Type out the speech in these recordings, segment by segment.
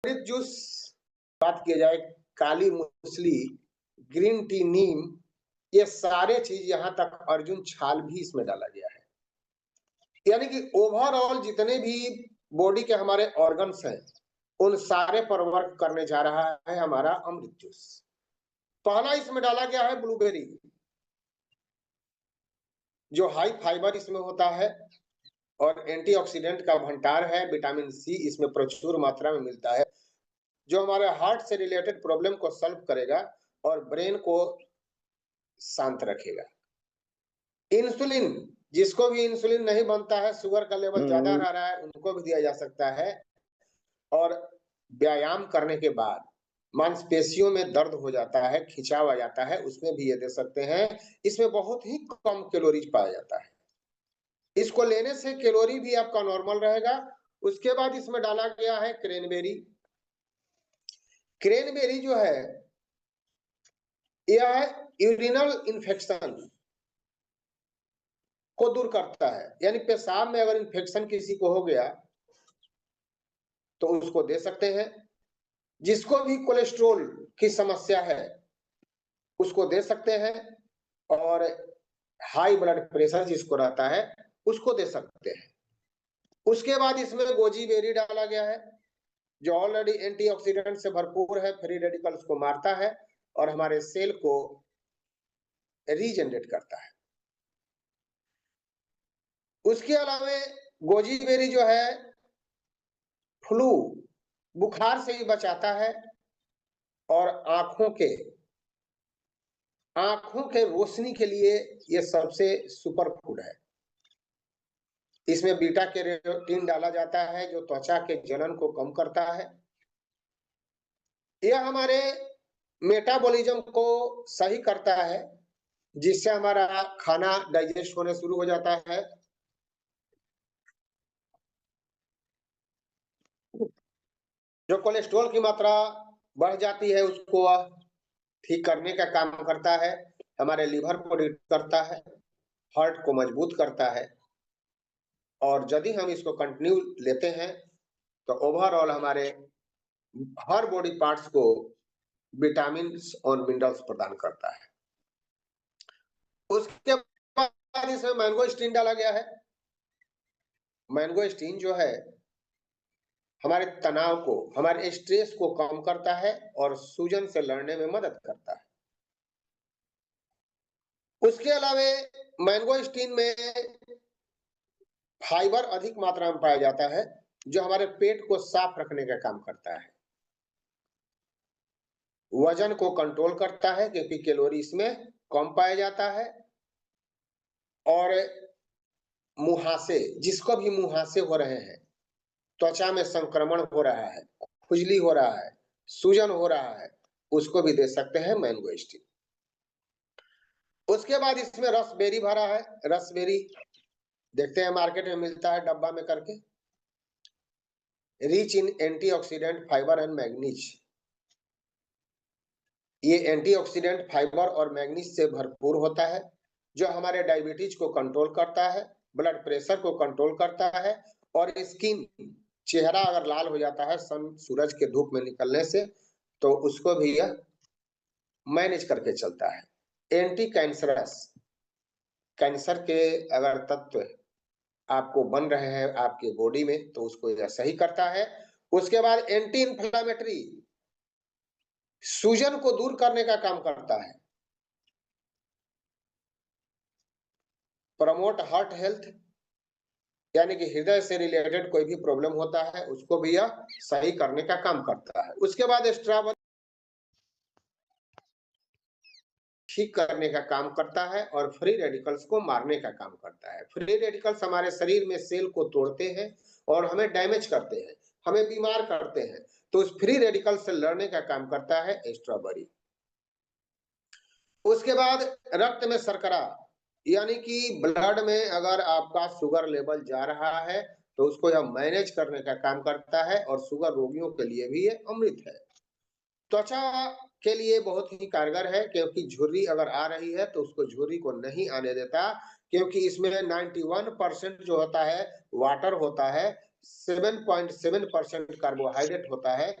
अमृत juice बात किया जाए, काली मूसली, ग्रीन टी, नीम, ये सारे चीज यहाँ तक अर्जुन छाल भी इसमें डाला गया है। यानी कि ओवरऑल जितने भी बॉडी के हमारे ऑर्गन्स हैं उन सारे पर वर्क करने जा रहा है हमारा अमृत जूस। पहला इसमें डाला गया है ब्लूबेरी, जो हाई फाइबर इसमें होता है और एंटीऑक्सीडेंट का भंडार है। विटामिन सी इसमें प्रचुर मात्रा में मिलता है, जो हमारे हार्ट से रिलेटेड प्रॉब्लम को सॉल्व करेगा और ब्रेन को शांत रखेगा। इंसुलिन, जिसको भी इंसुलिन नहीं बनता है, शुगर का लेवल ज्यादा रह रहा है, उनको भी दिया जा सकता है। और व्यायाम करने के बाद मांसपेशियों में दर्द हो जाता है, खिंचाव आ जाता है, उसमें भी ये दे सकते हैं। इसमें बहुत ही कम कैलोरीज पाया जाता है, इसको लेने से कैलोरी भी आपका नॉर्मल रहेगा। उसके बाद इसमें डाला गया है क्रेनबेरी। क्रेनबेरी जो है यह यूरिनल इन्फेक्शन को दूर करता है, यानी पेशाब में अगर इन्फेक्शन किसी को हो गया तो उसको दे सकते हैं। जिसको भी कोलेस्ट्रॉल की समस्या है उसको दे सकते हैं, और हाई ब्लड प्रेशर जिसको रहता है उसको दे सकते हैं। उसके बाद इसमें गोजी बेरी डाला गया है, जो ऑलरेडी एंटीऑक्सीडेंट से भरपूर है, फ्री रेडिकल्स को मारता है और हमारे सेल को रीजनरेट करता है। उसके अलावा गोजी बेरी जो है फ्लू, बुखार से भी बचाता है, और आंखों के रोशनी के लिए ये सबसे सुपर फूड है। इसमें बीटा कैरोटीन डाला जाता है, जो त्वचा के जलन को कम करता है। यह हमारे मेटाबॉलिज्म को सही करता है, जिससे हमारा खाना डाइजेस्ट होने शुरू हो जाता है। जो कोलेस्ट्रॉल की मात्रा बढ़ जाती है उसको ठीक करने का काम करता है, हमारे लिवर को रिड करता है, हार्ट को मजबूत करता है। और यदि हम इसको कंटिन्यू लेते हैं तो ओवरऑल हमारे हर बॉडी पार्ट्स को विटामिन और मिनरल्स प्रदान करता है। उसके बाद इसमें मैंगोस्टीन डाला गया है। मैंगोस्टीन जो है हमारे तनाव को, हमारे स्ट्रेस को कम करता है और सूजन से लड़ने में मदद करता है। उसके अलावा मैंगोस्टीन में फाइबर अधिक मात्रा में पाया जाता है, जो हमारे पेट को साफ रखने का काम करता है। वजन को कंट्रोल करता है क्योंकि कैलोरी इसमें कम पाया जाता है। और मुहासे, जिसको भी मुहासे हो रहे हैं, त्वचा में संक्रमण हो रहा है, खुजली हो रहा है, सूजन हो रहा है, उसको भी दे सकते हैं मैंगोस्टीन। उसके बाद इसमें रसबेरी भरा है। रसबेरी देखते हैं मार्केट में मिलता है डब्बा में करके, rich in antioxidant, fibre and manganese. ये एंटीऑक्सीडेंट, फाइबर और मैग्नीज से भरपूर होता है, जो हमारे डायबिटीज को कंट्रोल करता है, ब्लड प्रेशर को कंट्रोल करता है, और स्किन, चेहरा अगर लाल हो जाता है सूरज के धूप में निकलने से, तो उसको भी यह मैनेज करके चलता है। एंटी कैंसरस, कैंसर के अगर तत्व आपको बन रहे हैं आपके बॉडी में तो उसको यह सही करता है। उसके बाद एंटी इंफ्लेमेटरी, सूजन को दूर करने का काम करता है। प्रमोट हार्ट हेल्थ, यानी कि हृदय से रिलेटेड कोई भी प्रॉब्लम होता है उसको भी यह सही करने का काम करता है। उसके बाद स्ट्रॉबेरी ठीक करने का काम करता है और फ्री रेडिकल्स को मारने का काम करता है। फ्री रेडिकल्स हमारे शरीर में सेल को तोड़ते हैं और हमें डैमेज करते हैं, हमें बीमार करते हैं, तो उस फ्री रेडिकल से लड़ने का काम करता है स्ट्रॉबेरी। उसके बाद रक्त में शर्करा, यानी कि ब्लड में अगर आपका शुगर लेवल जा रहा है तो उसको यह मैनेज करने का काम करता है, और शुगर रोगियों के लिए भी ये अमृत है। त्वचा के लिए बहुत ही कारगर है, क्योंकि झुर्री अगर आ रही है तो उसको झुर्री को नहीं आने देता, क्योंकि इसमें 91% जो होता है वाटर होता है, 7.7% कार्बोहाइड्रेट होता है,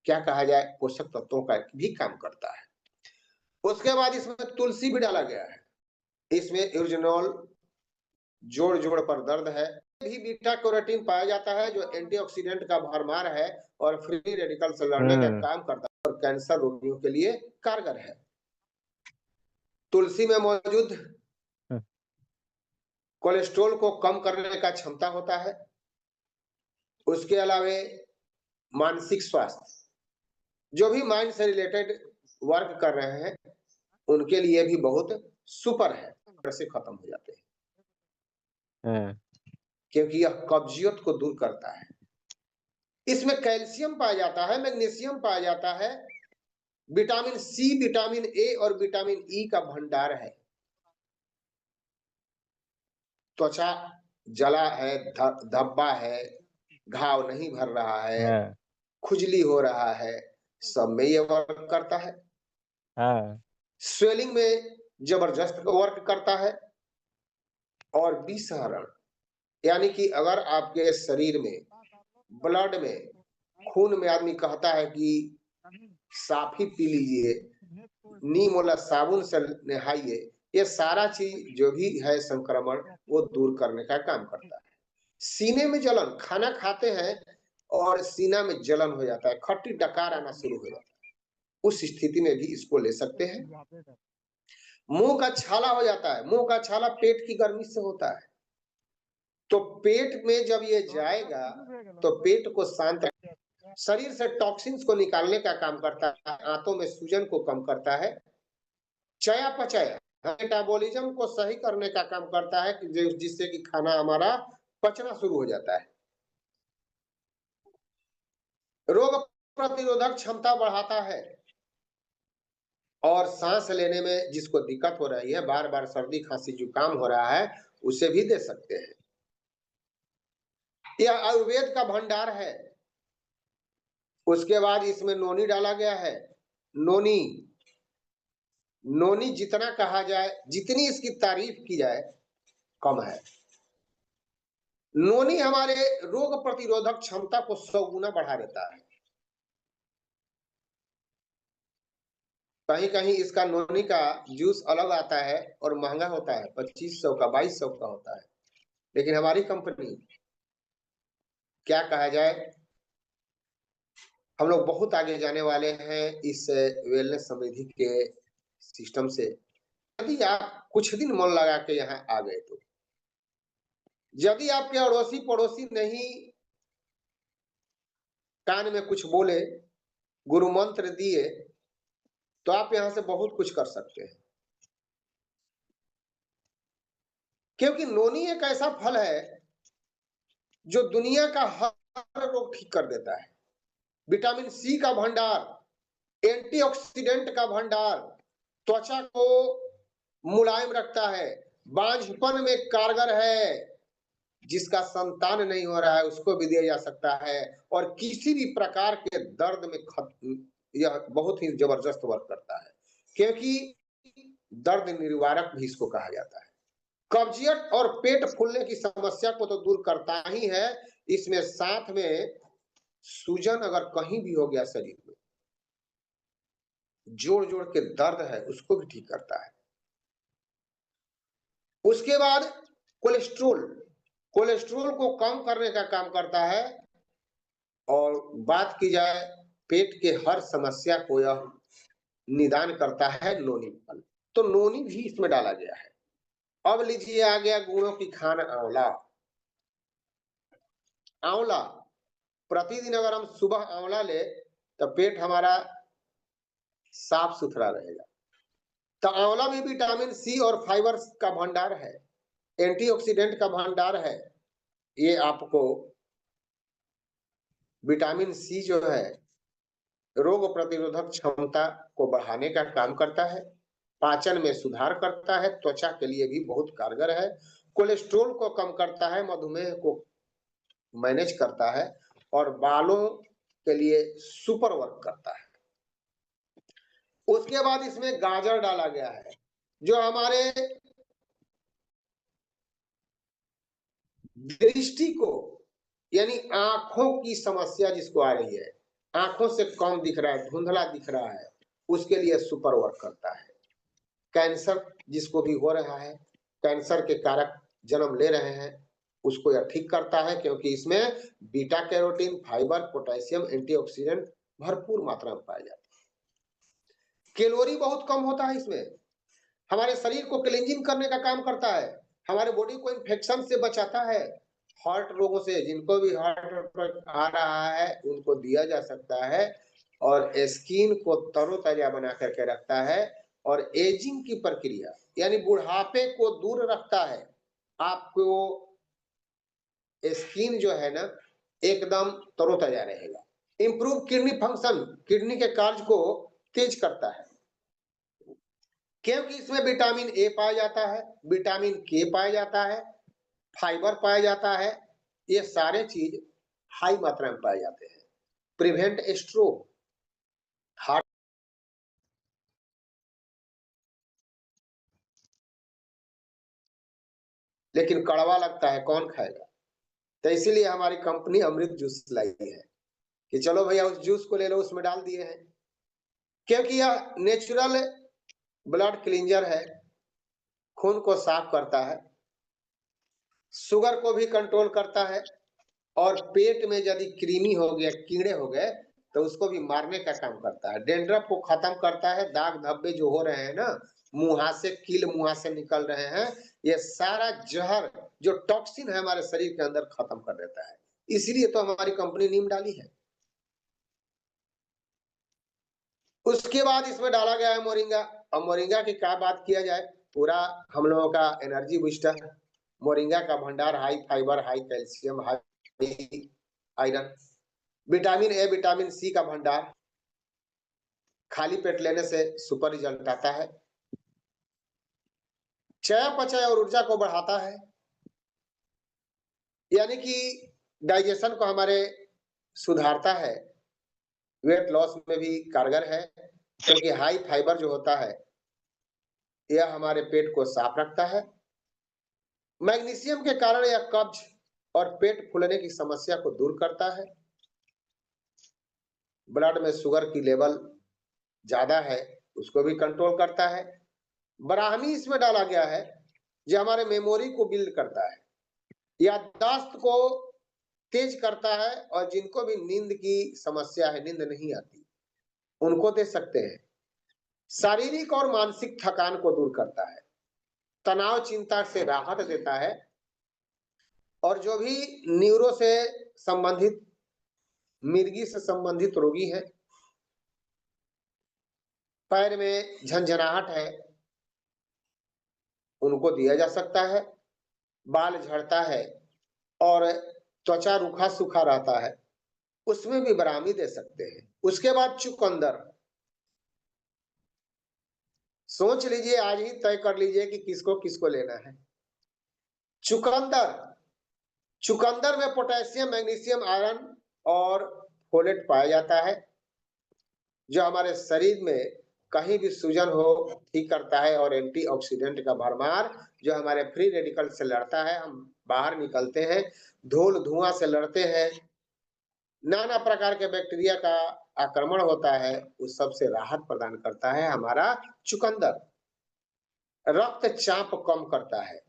क्या कहा जाए, पोषक तत्वों का भी काम करता है। उसके बाद इसमें तुलसी भी डाला गया है। इसमें यूरिनोल, जोड़ जोड़ पर दर्द है, भी बीटा कैरोटीन पाया जाता है जो एंटीऑक्सीडेंट का भरमार है और फ्री रेडिकल से लड़ने का काम करता है और कैंसर रोगियों के लिए कारगर है। तुलसी में मौजूद कोलेस्ट्रॉल को कम करने का क्षमता होता है। उसके अलावे मानसिक स्वास्थ्य, जो भी माइंड से रिलेटेड वर्क कर रहे हैं उनके लिए भी बहुत सुपर है, से खत्म हो जाते हैं क्योंकि यह कब्जियत को दूर करता है। इसमें कैल्शियम पाया जाता है, मैग्नीशियम पाया जाता है, विटामिन सी, विटामिन ए और विटामिन ई का भंडार है। त्वचा जला है, धब्बा है, घाव नहीं भर रहा है, खुजली हो रहा है, सब में ये वर्क करता है। स्वेलिंग में जबरदस्त वर्क करता है। और विषहरण, यानी कि अगर आपके शरीर में, ब्लड में, खून में आदमी कहता है कि साफी पी लीजिए, नीम वाला साबुन से नहाइए, ये सारा चीज जो भी है संक्रमण वो दूर करने का काम करता है। सीने में जलन, खाना खाते हैं और सीना में जलन हो जाता है, खट्टी डकार आना शुरू हो जाता है, उस स्थिति में भी इसको ले सकते हैं। मुंह का छाला हो जाता है, मुंह का छाला पेट की गर्मी से होता है, तो पेट में जब ये जाएगा तो पेट को शांत, शरीर से टॉक्सिन्स को निकालने का काम करता है, आंतों में सूजन को कम करता है, चयापचय, मेटाबॉलिज्म को सही करने का काम करता है जिससे कि खाना हमारा पचना शुरू हो जाता है। रोग प्रतिरोधक क्षमता बढ़ाता है और सांस लेने में जिसको दिक्कत हो रही है, बार बार सर्दी खांसी जुकाम हो रहा है, उसे भी दे सकते हैं। यह आयुर्वेद का भंडार है। उसके बाद इसमें नोनी डाला गया है। नोनी, नोनी जितना कहा जाए, जितनी इसकी तारीफ की जाए कम है। नोनी हमारे रोग प्रतिरोधक क्षमता को 100 गुना बढ़ा देता है। कहीं कहीं इसका नोनी का जूस अलग आता है और महंगा होता है, 2500 का, 2200 का होता है, लेकिन हमारी कंपनी, क्या कहा जाए, हम लोग बहुत आगे जाने वाले हैं इस वेलनेस समृद्धि के सिस्टम से। यदि आप कुछ दिन मन लगा के यहाँ आ गए तो, यदि आपके अड़ोसी पड़ोसी नहीं कान में कुछ बोले, गुरु मंत्र दिए, तो आप यहां से बहुत कुछ कर सकते हैं। क्योंकि नोनी एक ऐसा फल है जो दुनिया का हर रोग ठीक कर देता है। विटामिन सी का भंडार, एंटीऑक्सीडेंट का भंडार, त्वचा को मुलायम रखता है, बांझपन में कारगर है, जिसका संतान नहीं हो रहा है उसको भी दिया जा सकता है, और किसी भी प्रकार के दर्द में यह बहुत ही जबरदस्त वर्क करता है, क्योंकि दर्द निवारक भी इसको कहा जाता है। कब्जियत और पेट फूलने की समस्या को तो दूर करता ही है, इसमें साथ में सूजन अगर कहीं भी हो गया शरीर में, जोड़ जोड़ के दर्द है, उसको भी ठीक करता है। उसके बाद कोलेस्ट्रोल, कोलेस्ट्रोल को कम करने का काम करता है। और बात की जाए पेट के हर समस्या को यह निदान करता है नोनी फल, तो नोनी भी इसमें डाला गया है। अब लीजिए आ गया गुणों की खान, आंवला। आंवला प्रतिदिन अगर हम सुबह आंवला ले तो पेट हमारा साफ सुथरा रहेगा। तो आंवला भी विटामिन सी और फाइबर का भंडार है, एंटीऑक्सीडेंट का भंडार है। ये आपको विटामिन सी जो है रोग प्रतिरोधक क्षमता को बढ़ाने का काम करता है, पाचन में सुधार करता है, त्वचा के लिए भी बहुत कारगर है, कोलेस्ट्रॉल को कम करता है, मधुमेह को मैनेज करता है और बालों के लिए सुपर वर्क करता है। उसके बाद इसमें गाजर डाला गया है, जो हमारे दृष्टि को, यानी आंखों की समस्या जिसको आ रही है, आंखों से कम दिख रहा है, धुंधला दिख रहा है, उसके लिए सुपर वर्क करता है। कैंसर जिसको भी हो रहा है, कैंसर के कारक जन्म ले रहे हैं, उसको यह ठीक करता है, क्योंकि इसमें beta carotene, fibre, potassium, antioxidant भरपूर मात्रा में पाए जाते हैं। कैलोरी बहुत कम होता है इसमें, हमारे शरीर को क्लींजिंग करने का काम करता है, हमारे बॉडी को इन्फेक्शन से बचाता है। हार्ट रोगों से, जिनको भी हार्ट अटैक आ रहा है उनको दिया जा सकता है, और स्किन को तरोताजा बना करके रखता है, और एजिंग की प्रक्रिया यानी बुढ़ापे को दूर रखता है। आपको स्किन जो है ना एकदम तरोताजा रहेगा। इंप्रूव किडनी फंक्शन, किडनी के कार्य को तेज करता है, क्योंकि इसमें विटामिन ए पाया जाता है, विटामिन के पाया जाता है, फाइबर पाया जाता है, ये सारे चीज हाई मात्रा में पाए जाते हैं। प्रिवेंट स्ट्रोक, हार्ट, लेकिन कड़वा लगता है, कौन खाएगा? तो इसीलिए हमारी कंपनी अमृत जूस लाई है कि चलो भैया उस जूस को ले लो, उसमें डाल दिए हैं, क्योंकि यह नेचुरल ब्लड क्लींजर है, खून को साफ करता है, शुगर को भी कंट्रोल करता है, और पेट में यदि कृमि हो गया, कीड़े हो गए, तो उसको भी मारने का काम करता है। डेंड्रफ को खत्म करता है, दाग धब्बे जो हो रहे हैं ना, मुहासे, कील मुहासे निकल रहे हैं, ये सारा जहर जो टॉक्सिन है हमारे शरीर के अंदर खत्म कर देता है। इसलिए तो हमारी कंपनी नीम डाली है। उसके बाद इसमें डाला गया है मोरिंगा। अब मोरिंगा की क्या बात किया जाए, पूरा हम लोगों का एनर्जी बूस्टर। मोरिंगा का भंडार high fibre, high calcium, high iron, vitamin A, vitamin C का भंडार, खाली पेट लेने से सुपर रिजल्ट आता है, चयापचय और ऊर्जा को बढ़ाता है, यानी कि डाइजेशन को हमारे सुधारता है, वेट लॉस में भी कारगर है, क्योंकि हाई फाइबर जो होता है यह हमारे पेट को साफ रखता है। मैग्नीशियम के कारण यह कब्ज और पेट फूलने की समस्या को दूर करता है। ब्लड में शुगर की लेवल ज्यादा है, उसको भी कंट्रोल करता है। ब्राह्मी इसमें डाला गया है जो हमारे मेमोरी को बिल्ड करता है, याददाश्त को तेज करता है, और जिनको भी नींद की समस्या है, नींद नहीं आती, उनको दे सकते हैं। शारीरिक और मानसिक थकान को दूर करता है, तनाव चिंता से राहत देता है, और जो भी न्यूरो से संबंधित, मिर्गी से संबंधित रोगी है, पैर में झंझनाहट है, उनको दिया जा सकता है। बाल झड़ता है और त्वचा रूखा सूखा रहता है, उसमें भी ब्राह्मी दे सकते हैं। उसके बाद चुकंदर, सोच लीजिए, आज ही तय कर लीजिए कि किसको किसको लेना है। चुकंदर, चुकंदर में पोटेशियम, मैग्नीशियम, आयरन और फोलेट पाया जाता है, जो हमारे शरीर में कहीं भी सूजन हो ठीक करता है, और एंटीऑक्सीडेंट का भरमार जो हमारे फ्री रेडिकल से लड़ता है, हम बाहर निकलते हैं, धूल धुआं से लड़ते हैं, नाना प्रकार के बैक्टीरिया का आक्रमण होता है, उस सब से राहत प्रदान करता है हमारा चुकंदर। रक्तचाप कम करता है,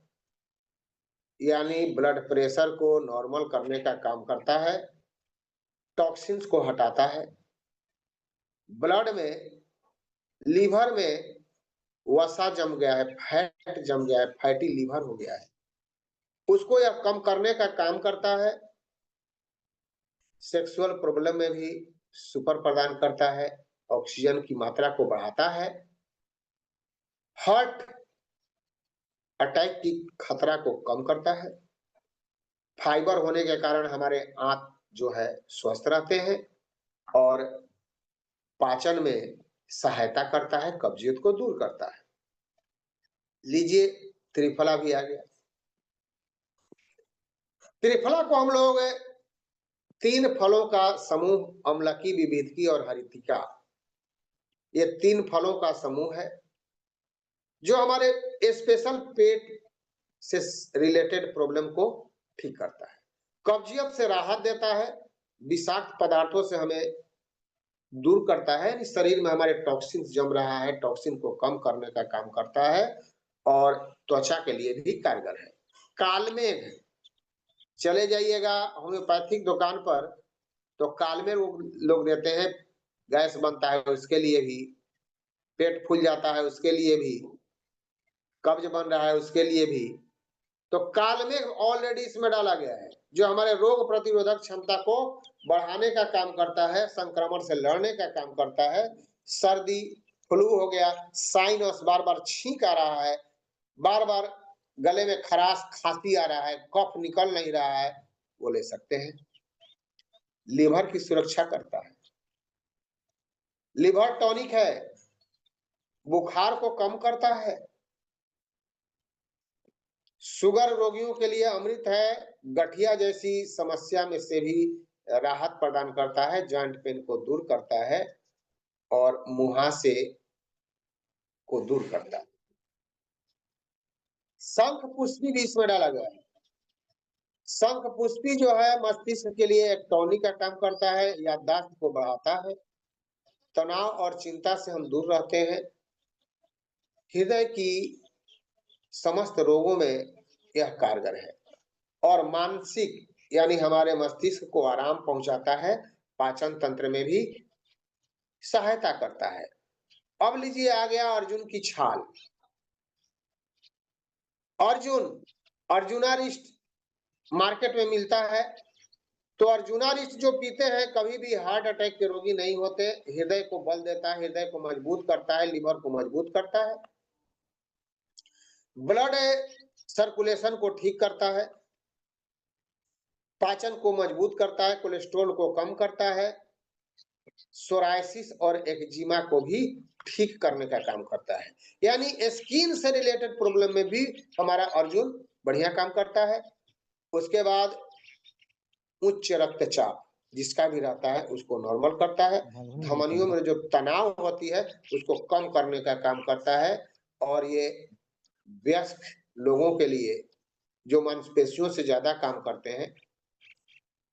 यानी ब्लड प्रेशर को नॉर्मल करने का काम करता है, टॉक्सिन्स को हटाता है, ब्लड में, लीवर में वसा जम गया है, फैट जम गया है, फैटी लीवर हो गया है, उसको यह कम करने का काम करता है। सेक्सुअल प्रॉब्लम में भी सुपर प्रदान करता है, ऑक्सीजन की मात्रा को बढ़ाता है, हार्ट अटैक की खतरा को कम करता है, फाइबर होने के कारण हमारे आंत जो है स्वस्थ रहते हैं, और पाचन में सहायता करता है, कब्जियत को दूर करता है। लीजिए, त्रिफला भी आ गया। त्रिफला को हम लोग तीन फलों का समूह, अमलकी, विविधकी और हरितिका, ये तीन फलों का समूह है जो हमारे स्पेशल पेट से रिलेटेड प्रॉब्लम को ठीक करता है, कब्जियत से राहत देता है, विषाक्त पदार्थों से हमें दूर करता है, यानी शरीर में हमारे टॉक्सिन जम रहा है, टॉक्सिन को कम करने का काम करता है और त्वचा के लिए भी कारगर है। कालमेघ, चले जाइएगा होम्योपैथिक दुकान पर तो कालमेघ लोग देते हैं, गैस बनता है उसके लिए भी, पेट फूल जाता है उसके लिए भी, कब्ज बन रहा है उसके लिए भी। तो कालमेघ ऑलरेडी इसमें डाला गया है, जो हमारे रोग प्रतिरोधक क्षमता को बढ़ाने का काम करता है, संक्रमण से लड़ने का काम करता है। सर्दी, फ्लू हो गया, साइनस, बार बार छींक आ रहा है, बार बार गले में खराश खांसी आ रहा है, कफ निकल नहीं रहा है, वो ले सकते हैं। लीवर की सुरक्षा करता है, लिवर टॉनिक है, बुखार को कम करता है, शुगर रोगियों के लिए अमृत है, गठिया जैसी समस्या में से भी राहत प्रदान करता है, जॉइंट पेन को दूर करता है और मुहासे को दूर करता है। शंख पुष्पी भी इसमें डाला गया है। शंख पुष्पी जो है मस्तिष्क के लिए एक टॉनिक का काम करता है, याददाश्त को बढ़ाता है, तनाव और चिंता से हम दूर रहते हैं, हृदय की समस्त रोगों में यह कारगर है और मानसिक यानी हमारे मस्तिष्क को आराम पहुंचाता है, पाचन तंत्र में भी सहायता करता है। अब लीजिए आ गया अर्जुन की छाल। अर्जुन, अर्जुनारिस्ट मार्केट में मिलता है, तो अर्जुनारिस्ट जो पीते हैं कभी भी हार्ट अटैक के रोगी नहीं होते, हृदय को बल देता है, हृदय को मजबूत करता है, लिवर को मजबूत करता है, ब्लड सर्कुलेशन को ठीक करता है, पाचन को मजबूत करता है, कोलेस्ट्रॉल को कम करता है, सोराइसिस और एक्जिमा को भी ठीक करने का काम करता है, यानी स्किन से रिलेटेड प्रॉब्लम में भी हमारा अर्जुन बढ़िया काम करता है। उसके बाद उच्च रक्तचाप जिसका भी रहता है उसको नॉर्मल करता है, धमनियों में जो तनाव होती है उसको कम करने का काम करता है और ये वयस्क लोगों के लिए जो मांसपेशियों से ज्यादा काम करते हैं,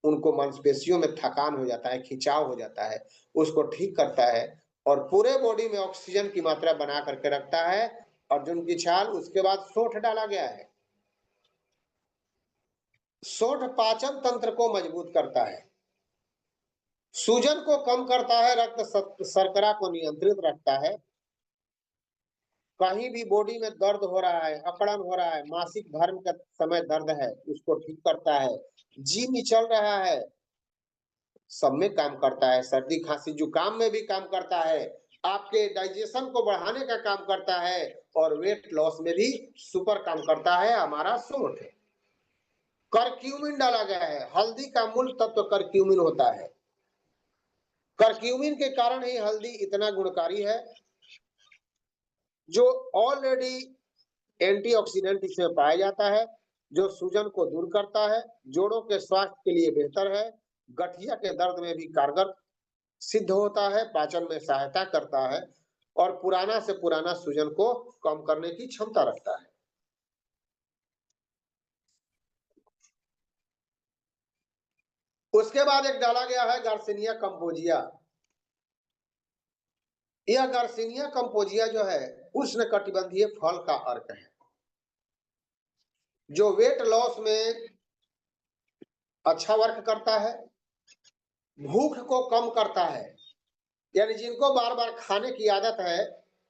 उनको मांसपेशियों में थकान हो जाता है, खिंचाव हो जाता है, उसको ठीक करता है और पूरे बॉडी में ऑक्सीजन की मात्रा बना करके रखता है अर्जुन की छाल। उसके बाद सोंठ डाला गया है, सोंठ पाचन तंत्र को मजबूत करता है, सूजन को कम करता है, रक्त शर्करा को नियंत्रित रखता है, कहीं भी बॉडी में दर्द हो रहा है, अकड़न हो रहा है, मासिक धर्म का समय दर्द है उसको ठीक करता है, जी मिचल रहा है, सब में काम करता है, सर्दी खांसी जुकाम में भी काम करता है, आपके डाइजेशन को बढ़ाने का काम करता है और वेट लॉस में भी सुपर काम करता है हमारा सोंठ। करक्यूमिन डाला गया है, हल्दी का मूल तत्व करक्यूमिन होता है, करक्यूमिन के कारण ही हल्दी इतना गुणकारी है, जो ऑलरेडी एंटीऑक्सीडेंट इसमें पाया जाता है, जो सूजन को दूर करता है, जोड़ों के स्वास्थ्य के लिए बेहतर है, गठिया के दर्द में भी कारगर सिद्ध होता है, पाचन में सहायता करता है और पुराना से पुराना सूजन को कम करने की क्षमता रखता है। उसके बाद एक डाला गया है गार्सिनिया कंपोजिया। यह गार्सिनिया कंपोजिया जो है उष्णकटिबंधीय फल का अर्क है, जो वेट लॉस में अच्छा वर्क करता है, भूख को कम करता है, यानी जिनको बार बार खाने की आदत है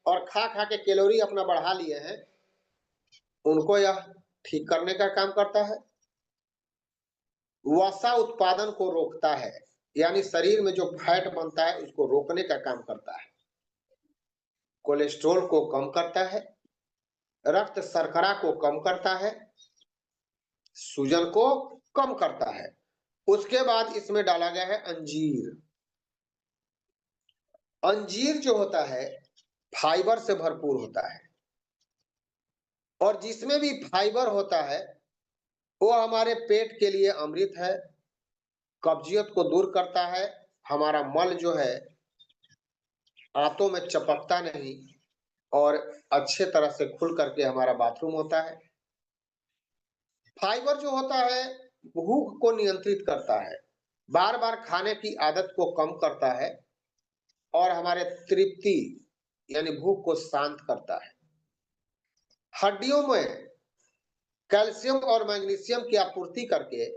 और खा खा के कैलोरी अपना बढ़ा लिए हैं, उनको यह ठीक करने का काम करता है, वसा उत्पादन को रोकता है, यानी शरीर में जो फैट बनता है उसको रोकने का काम करता है, कोलेस्ट्रॉल को कम करता है, रक्त शर्करा को कम करता है, सूजन को कम करता है। उसके बाद इसमें डाला गया है अंजीर। अंजीर जो होता है फाइबर से भरपूर होता है और जिसमें भी फाइबर होता है वो हमारे पेट के लिए अमृत है, कब्जियत को दूर करता है, हमारा मल जो है आंतों में चपकता नहीं और अच्छे तरह से खुल करके हमारा बाथरूम होता है। फाइबर जो होता है भूख को नियंत्रित करता है, बार बार खाने की आदत को कम करता है और हमारे तृप्ति यानी भूख को शांत करता है। हड्डियों में कैल्शियम और मैग्नीशियम की आपूर्ति करके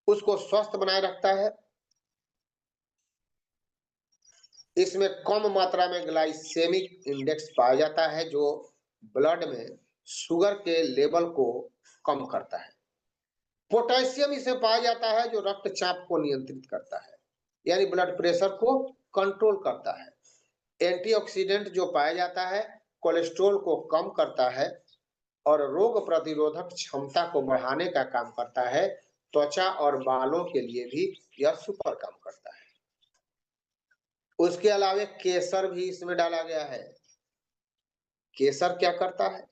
उसको स्वस्थ बनाए रखता है। इसमें कम मात्रा में ग्लाइसेमिक इंडेक्स पाया जाता है जो ब्लड में शुगर के लेवल को कम करता है। पोटेशियम इसमें पाया जाता है जो रक्तचाप को नियंत्रित करता है, यानी ब्लड प्रेशर को कंट्रोल करता है। एंटीऑक्सीडेंट जो पाया जाता है कोलेस्ट्रॉल को कम करता है और रोग प्रतिरोधक क्षमता को बढ़ाने का काम करता है। त्वचा और बालों के लिए भी यह सुपर काम करता है। उसके अलावा केसर भी इसमें डाला गया है। केसर क्या करता है?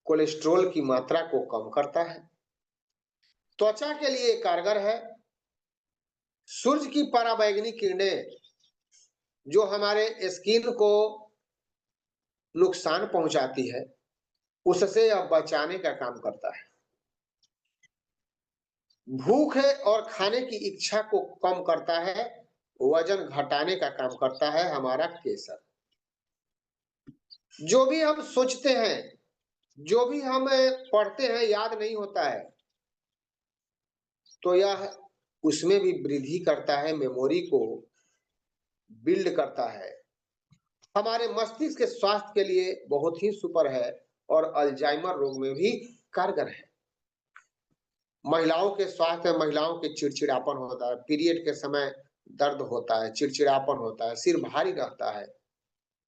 कोलेस्ट्रॉल की मात्रा को कम करता है, त्वचा के लिए कारगर है। सूर्य की पराबैंगनी किरणें जो हमारे स्किन को नुकसान पहुंचाती है उससे यह बचाने का काम करता है। भूख है और खाने की इच्छा को कम करता है, वजन घटाने का काम करता है हमारा केसर। जो भी हम सोचते हैं, जो भी हम पढ़ते हैं याद नहीं होता है, तो यह उसमें भी वृद्धि करता है, मेमोरी को बिल्ड करता है। हमारे मस्तिष्क के स्वास्थ्य के लिए बहुत ही सुपर है और अल्जाइमर रोग में भी कारगर है। महिलाओं के स्वास्थ्य में महिलाओं के चिड़चिड़ापन होता है, पीरियड के समय दर्द होता है, चिड़चिड़ापन होता है, सिर भारी रहता है,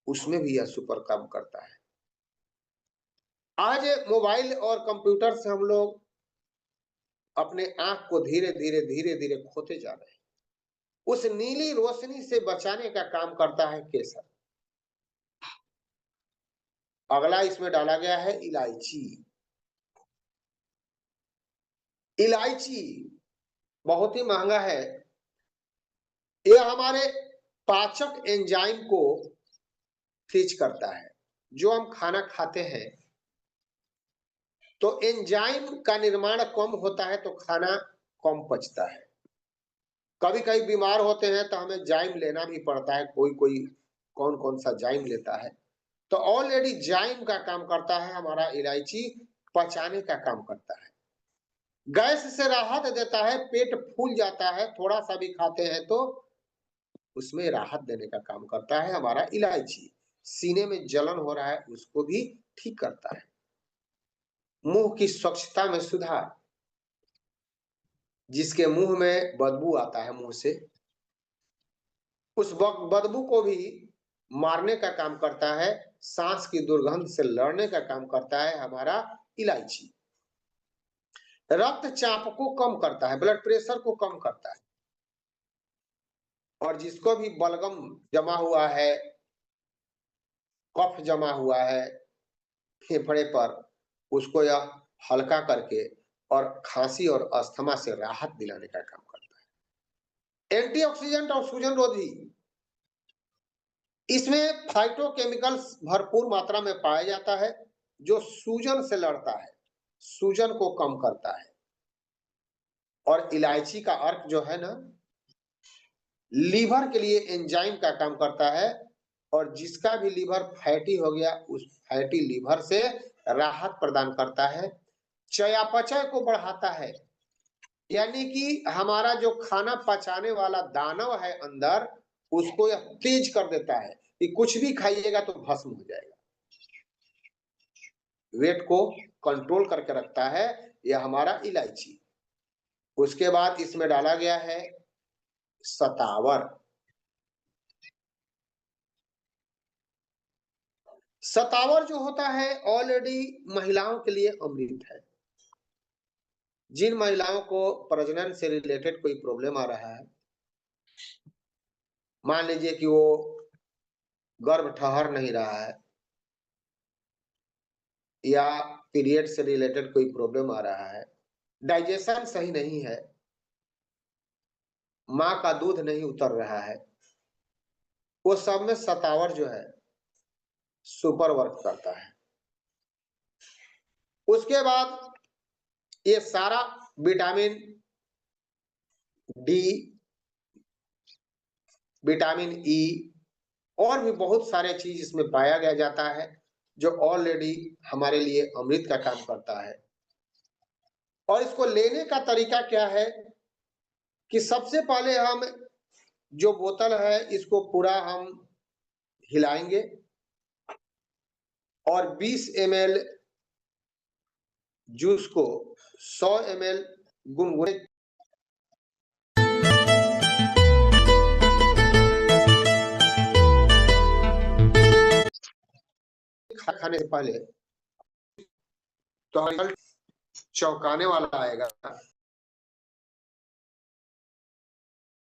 उसमें भी यह सुपर काम करता है। आज मोबाइल और कंप्यूटर से हम लोग अपने आंख को धीरे धीरे धीरे धीरे खोते जा रहे हैं। उस नीली रोशनी से बचाने का काम करता है केसर। अगला इसमें डाला गया है इलायची। इलायची बहुत ही महंगा है। यह हमारे पाचक एंजाइम को तेज करता है। जो हम खाना खाते हैं तो एंजाइम का निर्माण कम होता है तो खाना कम पचता है। कभी कभी बीमार होते हैं तो हमें जाइम लेना भी पड़ता है। कोई कोई कौन कौन सा जाइम लेता है, तो ऑलरेडी जाइम का काम करता है हमारा इलायची, पचाने का काम करता है, गैस से राहत देता है। पेट फूल जाता है थोड़ा सा भी खाते हैं तो उसमें राहत देने का काम करता है हमारा इलायची। सीने में जलन हो रहा है उसको भी ठीक करता है। मुंह की स्वच्छता में सुधार, जिसके मुंह में बदबू आता है मुंह से, उस बदबू को भी मारने का काम करता है। सांस की दुर्गंध से लड़ने का काम करता है हमारा इलायची। रक्तचाप को कम करता है, ब्लड प्रेशर को कम करता है। और जिसको भी बलगम जमा हुआ है, कफ जमा हुआ है फेफड़े पर, उसको यह हल्का करके और खांसी और अस्थमा से राहत दिलाने का काम करता है। एंटीऑक्सीडेंट और सूजन रोधी, इसमें फाइटोकेमिकल्स भरपूर मात्रा में पाया जाता है जो सूजन से लड़ता है, सूजन को कम करता है। और इलायची का अर्क जो है ना, लीवर के लिए एंजाइम का काम करता है और जिसका भी लीवर फैटी हो गया उस फैटी लीवर से राहत प्रदान करता है। चयापचय को बढ़ाता है, यानी कि हमारा जो खाना पचाने वाला दानव है अंदर, उसको यह तेज कर देता है कि कुछ भी खाइएगा तो भस्म हो जाएगा। वेट को कंट्रोल करके रखता है यह हमारा इलायची। उसके बाद इसमें डाला गया है सतावर। सतावर जो होता है ऑलरेडी महिलाओं के लिए अमृत है। जिन महिलाओं को प्रजनन से रिलेटेड कोई प्रॉब्लम आ रहा है, मान लीजिए कि वो गर्भ ठहर नहीं रहा है या पीरियड से रिलेटेड कोई प्रॉब्लम आ रहा है, डाइजेशन सही नहीं है, माँ का दूध नहीं उतर रहा है, वो सब में सतावर जो है सुपर वर्क करता है। उसके बाद ये सारा विटामिन डी, विटामिन ई और भी बहुत सारे चीज इसमें पाया गया जाता है, जो ऑलरेडी हमारे लिए अमृत का काम करता है। और इसको लेने का तरीका क्या है कि सबसे पहले हम जो बोतल है इसको पूरा हम हिलाएंगे और 20 ml जूस को 100 ml गुनगुने खाने से पहले तो चौंकाने वाला आएगा।